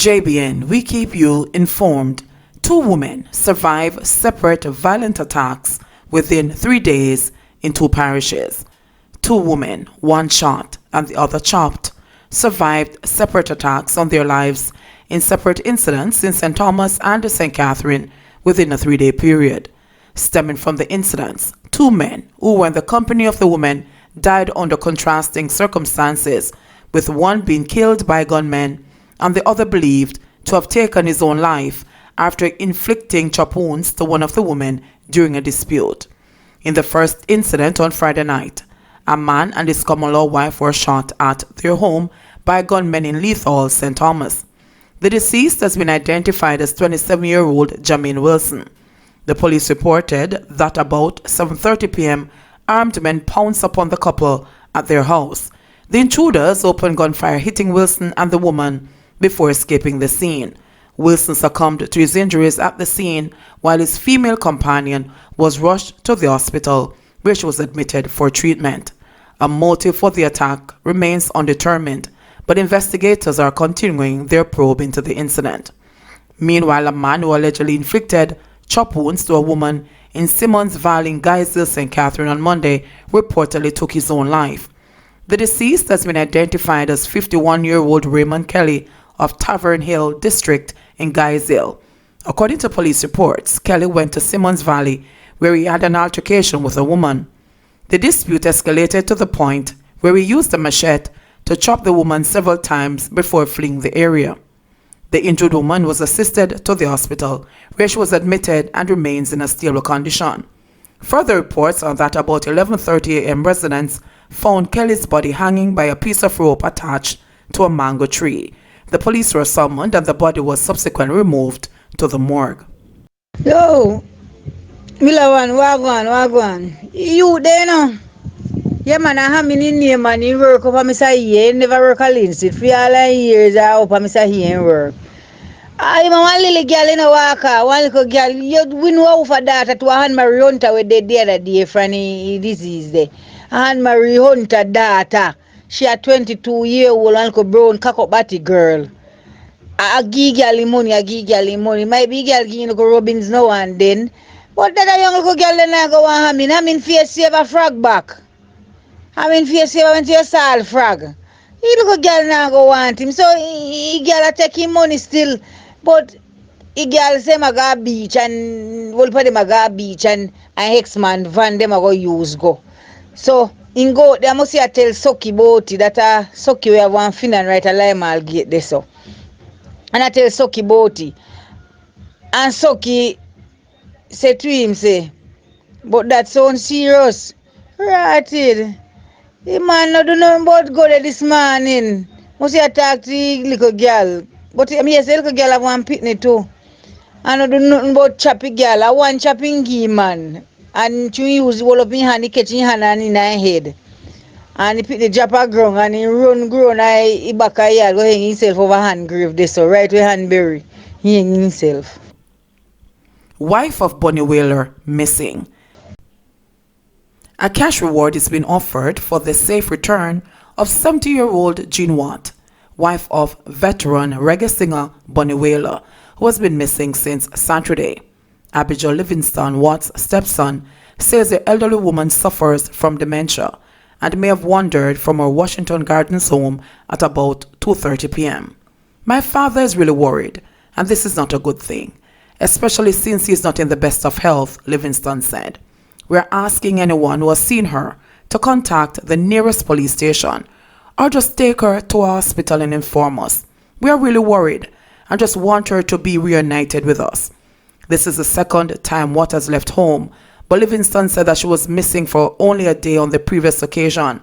JBN, we keep you informed. 2 women survive separate violent attacks within 3 days in 2 parishes. 2 women, one shot and the other chopped, survived separate attacks on their lives in separate incidents in St. Thomas and St. Catherine within a 3-day period. Stemming from the incidents, 2 men who were in the company of the woman died under contrasting circumstances, with one being killed by gunmen and the other believed to have taken his own life after inflicting chop wounds to one of the women during a dispute. In the first incident on Friday night, a man and his common-law wife were shot at their home by gunmen in Lethal, St. Thomas. The deceased has been identified as 27-year-old Jermaine Wilson. The police reported that about 7:30 p.m., armed men pounced upon the couple at their house. The intruders opened gunfire, hitting Wilson and the woman before escaping the scene. Wilson succumbed to his injuries at the scene, while his female companion was rushed to the hospital, where she was admitted for treatment. A motive for the attack remains undetermined, but investigators are continuing their probe into the incident. Meanwhile, a man who allegedly inflicted chop wounds to a woman in Simmons Valley in Guyville, St. Catherine on Monday reportedly took his own life. The deceased has been identified as 51-year-old Raymond Kelly of Tavern Hill District in Guyville. According to police reports, Kelly went to Simmons Valley where he had an altercation with a woman. The dispute escalated to the point where he used a machete to chop the woman several times before fleeing the area. The injured woman was assisted to the hospital, where she was admitted and remains in a stable condition. Further reports are that about 11:30 a.m. residents found Kelly's body hanging by a piece of rope attached to a mango tree. The police were summoned and the body was subsequently removed to the morgue. Yo, Milawan, wagwan. You there now? Yeah, man, I have many name man, you work up on Mr. Here, never work a Lindsay. For all the years I up on Mr. Here and work. I'm one little girl in a walker, one little girl. We know for that to a Anne Marie Hunter with the other day from the disease there. Anne Marie Hunter daughter. She a 22-year-old little brown cockabati girl. I give girl money. My big girl give little Robbins now and then. But that a young little girl then I go on I mean face save a frog back. Face save went to your sal frog. He little girl now go want him. So he girl take him money still. But he girl say I go beach and all for them I go beach and an ex-man van them I go use go. So in go they must say tell Sucky Boaty that Sucky we have one fin and right a Limal gate there so. And I tell Sucky Boaty. And Sucky say to him say, but that sounds serious. Right it. The man no do nothing but go there this morning. Must say talk to the little girl. But I mean yes, the little girl have one pitney too. I no do nothing but choppy girl. I want chopping key man. And to use all up in hand, he catch in hand and in her head. And he pick the drop a ground and he run grown and he back a yard go hang himself over hand grave there so right with hand bury. He hang himself. Wife of Bonnie Whaler missing. A cash reward is being offered for the safe return of 70-year-old Jean Watt, wife of veteran reggae singer Bonnie Whaler, who has been missing since Saturday. Abijah Livingston Watt's stepson says the elderly woman suffers from dementia and may have wandered from her Washington Gardens home at about 2:30 p.m. My father is really worried, and this is not a good thing, especially since he is not in the best of health, Livingston said. We are asking anyone who has seen her to contact the nearest police station or just take her to a hospital and inform us. We are really worried and just want her to be reunited with us. This is the second time Watt has left home, but Livingston said that she was missing for only a day on the previous occasion.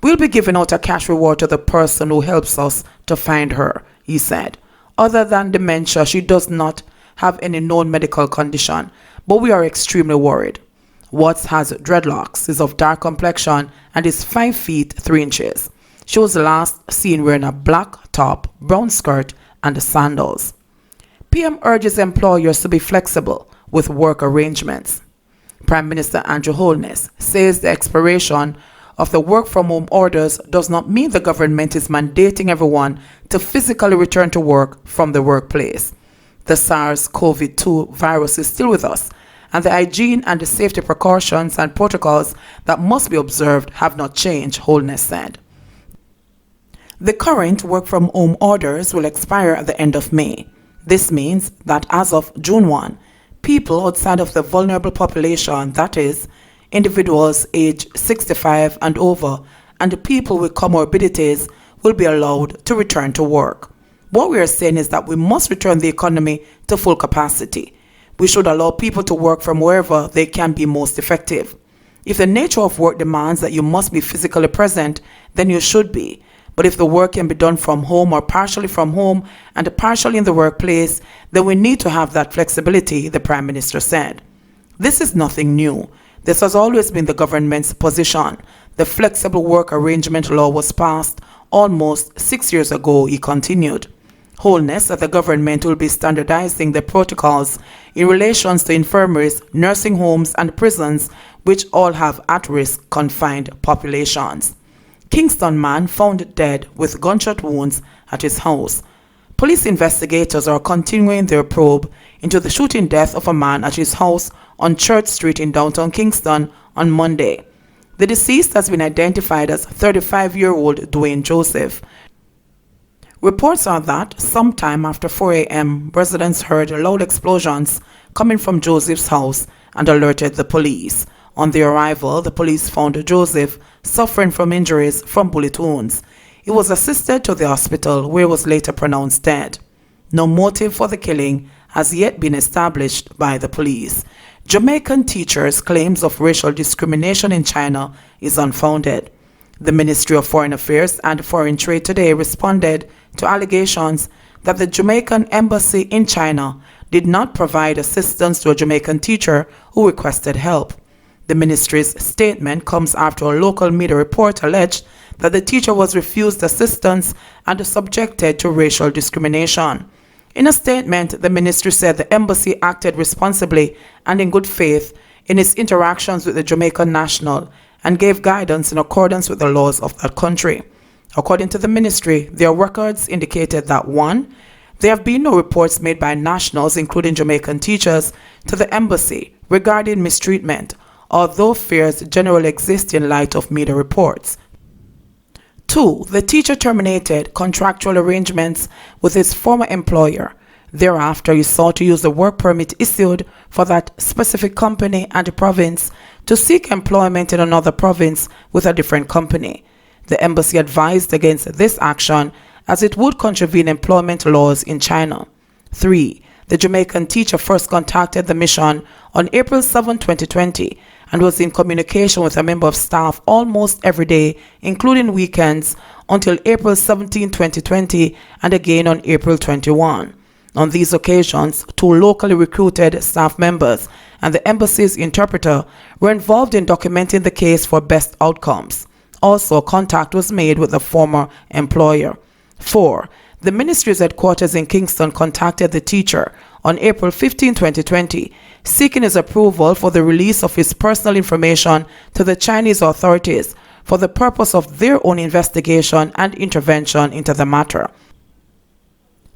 We'll be giving out a cash reward to the person who helps us to find her, he said. Other than dementia, she does not have any known medical condition, but we are extremely worried. Watts has dreadlocks, is of dark complexion, and is 5 feet 3 inches. She was last seen wearing a black top, brown skirt, and sandals. PM urges employers to be flexible with work arrangements. Prime Minister Andrew Holness says the expiration of the work-from-home orders does not mean the government is mandating everyone to physically return to work from the workplace. The SARS-CoV-2 virus is still with us, and the hygiene and the safety precautions and protocols that must be observed have not changed, Holness said. The current work-from-home orders will expire at the end of May. This means that as of June 1, people outside of the vulnerable population, that is, individuals aged 65 and over, and the people with comorbidities will be allowed to return to work. What we are saying is that we must return the economy to full capacity. We should allow people to work from wherever they can be most effective. If the nature of work demands that you must be physically present, then you should be. But if the work can be done from home or partially from home and partially in the workplace, then we need to have that flexibility, the Prime Minister said. This is nothing new. This has always been the government's position. The flexible work arrangement law was passed almost 6 years ago, he continued. Holness said the government will be standardizing the protocols in relation to infirmaries, nursing homes and prisons, which all have at-risk confined populations. Kingston man found dead with gunshot wounds at his house. Police investigators are continuing their probe into the shooting death of a man at his house on Church Street in downtown Kingston on Monday. The deceased has been identified as 35-year-old Dwayne Joseph. Reports are that sometime after 4 a.m., residents heard loud explosions coming from Joseph's house and alerted the police. On their arrival, the police found Joseph suffering from injuries from bullet wounds. He was assisted to the hospital where he was later pronounced dead. No motive for the killing has yet been established by the police. Jamaican teachers' claims of racial discrimination in China is unfounded. The Ministry of Foreign Affairs and Foreign Trade today responded to allegations that the Jamaican embassy in China did not provide assistance to a Jamaican teacher who requested help. The ministry's statement comes after a local media report alleged that the teacher was refused assistance and subjected to racial discrimination. In a statement, the ministry said the embassy acted responsibly and in good faith in its interactions with the Jamaican national and gave guidance in accordance with the laws of that country. According to the ministry, their records indicated that 1. There have been no reports made by nationals, including Jamaican teachers, to the embassy regarding mistreatment, although fears generally exist in light of media reports. 2. The teacher terminated contractual arrangements with his former employer. Thereafter, he sought to use the work permit issued for that specific company and province to seek employment in another province with a different company. The embassy advised against this action as it would contravene employment laws in China. 3. The Jamaican teacher first contacted the mission on April 7, 2020 and was in communication with a member of staff almost every day, including weekends, until April 17, 2020 and again on April 21. On these occasions, 2 locally recruited staff members and the embassy's interpreter were involved in documenting the case for best outcomes. Also, contact was made with the former employer. 4. The ministry's headquarters in Kingston contacted the teacher on April 15, 2020, seeking his approval for the release of his personal information to the Chinese authorities for the purpose of their own investigation and intervention into the matter.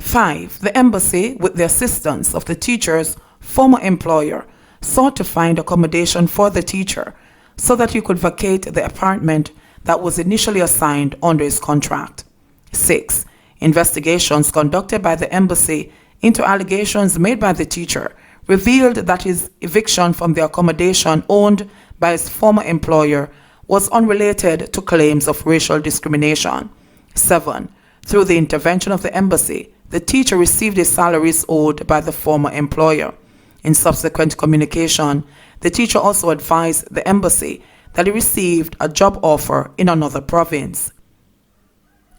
5. The embassy, with the assistance of the teacher's former employer, sought to find accommodation for the teacher so that he could vacate the apartment that was initially assigned under his contract. 6. Investigations conducted by the embassy into allegations made by the teacher revealed that his eviction from the accommodation owned by his former employer was unrelated to claims of racial discrimination. 7. Through the intervention of the embassy, the teacher received his salaries owed by the former employer. In subsequent communication, the teacher also advised the embassy that he received a job offer in another province.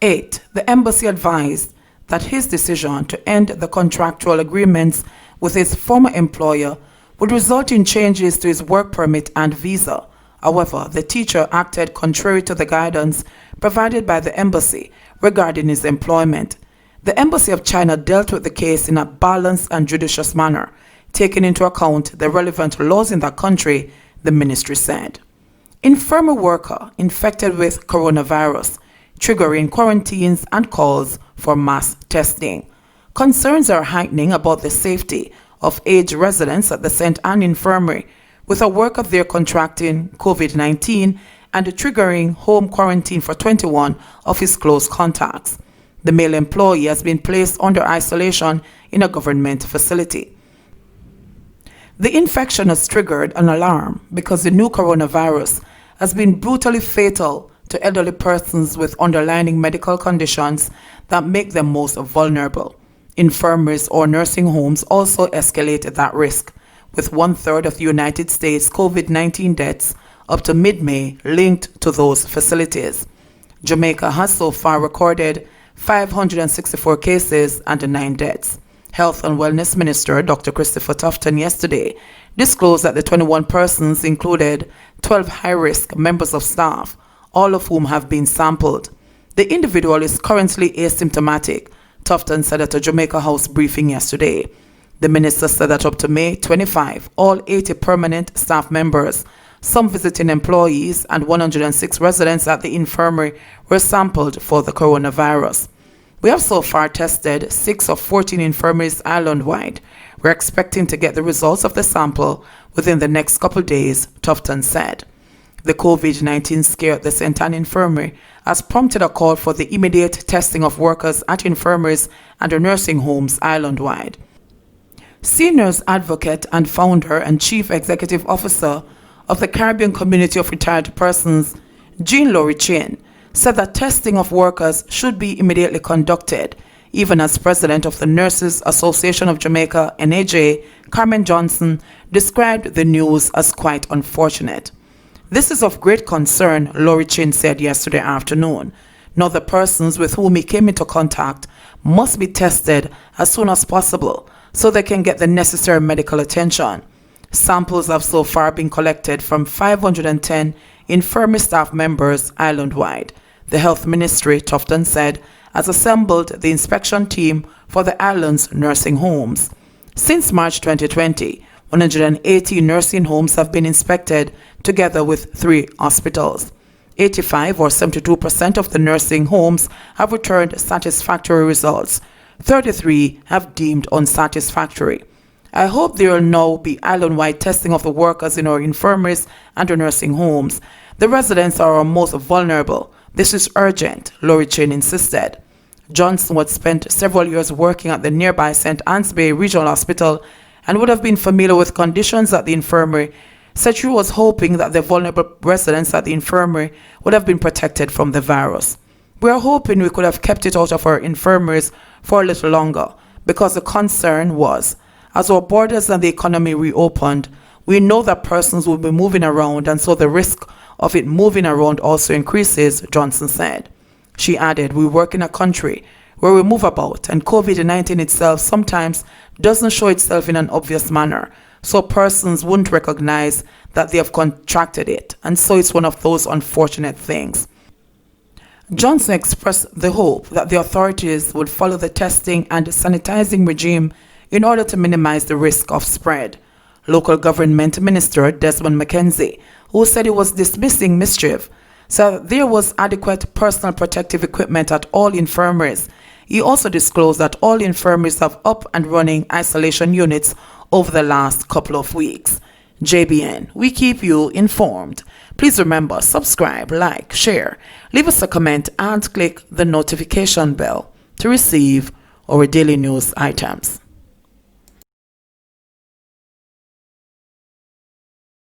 8. The embassy advised that his decision to end the contractual agreements with his former employer would result in changes to his work permit and visa. However, the teacher acted contrary to the guidance provided by the embassy regarding his employment. The Embassy of China dealt with the case in a balanced and judicious manner, taking into account the relevant laws in that country, the ministry said. Infirmary worker infected with coronavirus, triggering quarantines and calls for mass testing. Concerns are heightening about the safety of aged residents at the St. Anne Infirmary, with a worker there contracting COVID-19 and triggering home quarantine for 21 of his close contacts. The male employee has been placed under isolation in a government facility. The infection has triggered an alarm because the new coronavirus has been brutally fatal to elderly persons with underlying medical conditions that make them most vulnerable. Infirmaries or nursing homes also escalated that risk, with 1/3 of the United States COVID-19 deaths up to mid-May linked to those facilities. Jamaica has so far recorded 564 cases and 9 deaths. Health and Wellness Minister Dr. Christopher Tufton yesterday disclosed that the 21 persons included 12 high-risk members of staff, all of whom have been sampled. The individual is currently asymptomatic, Tufton said at a Jamaica House briefing yesterday. The minister said that up to May 25, all 80 permanent staff members, some visiting employees, and 106 residents at the infirmary were sampled for the coronavirus. We have so far tested 6 of 14 infirmaries island-wide. We're expecting to get the results of the sample within the next couple days, Tufton said. The COVID-19 scare at the St. Anne Infirmary has prompted a call for the immediate testing of workers at infirmaries and nursing homes island-wide. Seniors advocate and founder and chief executive officer of the Caribbean Community of Retired Persons, Jean Laurie Chin, said that testing of workers should be immediately conducted, even as president of the Nurses Association of Jamaica, NAJ, Carmen Johnson, described the news as quite unfortunate. This is of great concern, Laurie Chin said yesterday afternoon. Now the persons with whom he came into contact must be tested as soon as possible so they can get the necessary medical attention. Samples have so far been collected from 510 infirmary staff members island-wide. The Health Ministry, Tufton said, has assembled the inspection team for the island's nursing homes. Since March 2020, 180 nursing homes have been inspected together with 3 hospitals. 85 or 72% of the nursing homes have returned satisfactory results. 33 have deemed unsatisfactory. I hope there will now be island-wide testing of the workers in our infirmaries and our nursing homes. The residents are our most vulnerable. This is urgent, Laurie Chin insisted. Johnson, who had spent several years working at the nearby St. Anne's Bay Regional Hospital and would have been familiar with conditions at the infirmary, said she was hoping that the vulnerable residents at the infirmary would have been protected from the virus. We are hoping we could have kept it out of our infirmaries for a little longer, because the concern was, as our borders and the economy reopened, we know that persons will be moving around, and so the risk of it moving around also increases, Johnson said. She added, we work in a country where we move about, and COVID-19 itself sometimes doesn't show itself in an obvious manner, so persons wouldn't recognize that they have contracted it, and so it's one of those unfortunate things. Johnson expressed the hope that the authorities would follow the testing and sanitizing regime in order to minimize the risk of spread. Local Government Minister Desmond McKenzie, who said he was dismissing mischief, said there was adequate personal protective equipment at all infirmaries. He also disclosed that all infirmaries have up and running isolation units over the last couple of weeks. JBN, we keep you informed. Please remember, subscribe, like, share, leave us a comment, and click the notification bell to receive our daily news items.